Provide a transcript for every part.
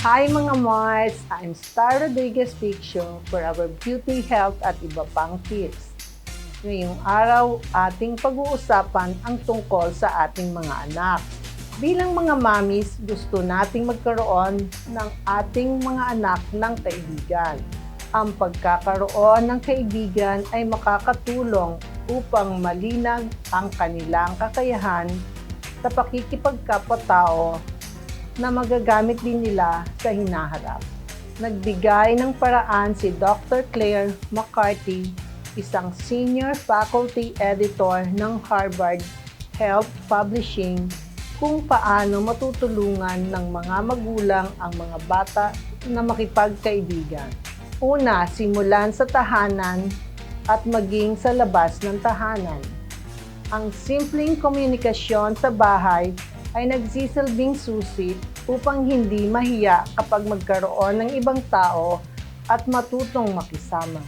Hi mga Mars! I'm Star Rodriguez Picture for our beauty, health at iba pang tips. Ngayong araw, ating pag-uusapan ang tungkol sa ating mga anak. Bilang mga mamis, gusto nating magkaroon ng ating mga anak ng kaibigan. Ang pagkakaroon ng kaibigan ay makakatulong upang malinag ang kanilang kakayahan sa pakikipagkapwa-tao na magagamit din nila sa hinaharap. Nagbigay ng paraan si Dr. Claire McCarthy, isang senior faculty editor ng Harvard Health Publishing, kung paano matutulungan ng mga magulang ang mga bata na makipagkaibigan. Una, simulan sa tahanan at maging sa labas ng tahanan. Ang simpleng komunikasyon sa bahay ay nagsisilbing susi upang hindi mahiya kapag magkaroon ng ibang tao at matutong makisama.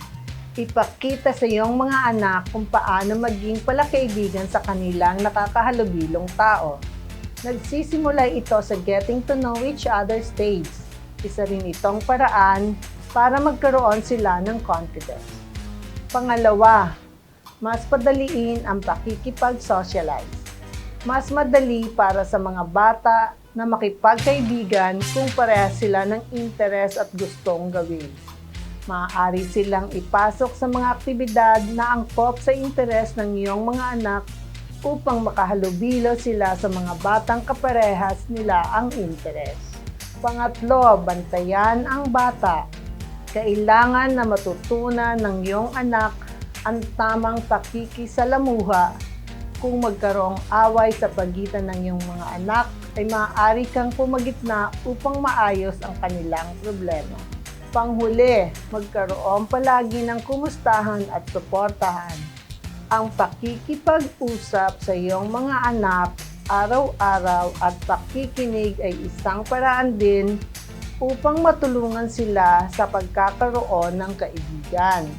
Ipakita sa iyong mga anak kung paano maging palakaibigan sa kanilang nakakahalubilong tao. Nagsisimula ito sa getting to know each other stage. Isa rin itong paraan para magkaroon sila ng confidence. Pangalawa, mas padaliin ang pakikipag-socialize. Mas madali para sa mga bata na makipagkaibigan kung parehas sila ng interes at gustong gawin. Maaari silang ipasok sa mga aktibidad na angkop sa interes ng iyong mga anak upang makahalubilo sila sa mga batang kaparehas nila ang interes. Pangatlo, bantayan ang bata. Kailangan na matutunan ng iyong anak ang tamang pakikisalamuha. Kung magkaroong away sa pagitan ng iyong mga anak, ay maaari kang pumagitna upang maayos ang kanilang problema. Panghuli, magkaroon palagi ng kumustahan at suportahan. Ang pakikipag-usap sa iyong mga anak araw-araw at pakikinig ay isang paraan din upang matulungan sila sa pagkakaroon ng kaibigan.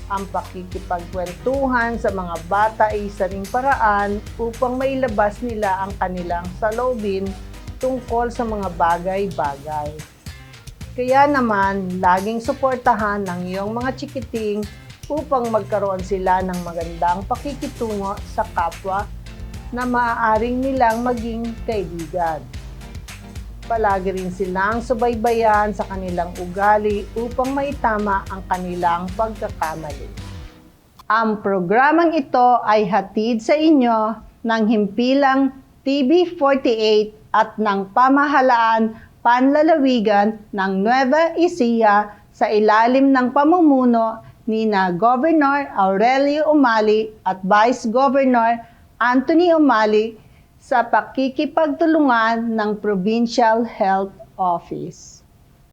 Ang pakikipagkwentuhan sa mga bata ay isa ring paraan upang mailabas nila ang kanilang saloobin tungkol sa mga bagay-bagay. Kaya naman, laging suportahan ng iyong mga chikiting upang magkaroon sila ng magandang pakikitungo sa kapwa na maaaring nilang maging kaibigan. Palagi rin silang subaybayan sa kanilang ugali upang maitama ang kanilang pagkakamali. Ang programang ito ay hatid sa inyo ng himpilang TV48 at ng Pamahalaan Panlalawigan ng Nueva Ecija sa ilalim ng pamumuno ni Governor Aurelio Umali at Vice Governor Anthony Umali sa pakikipagtulungan ng Provincial Health Office.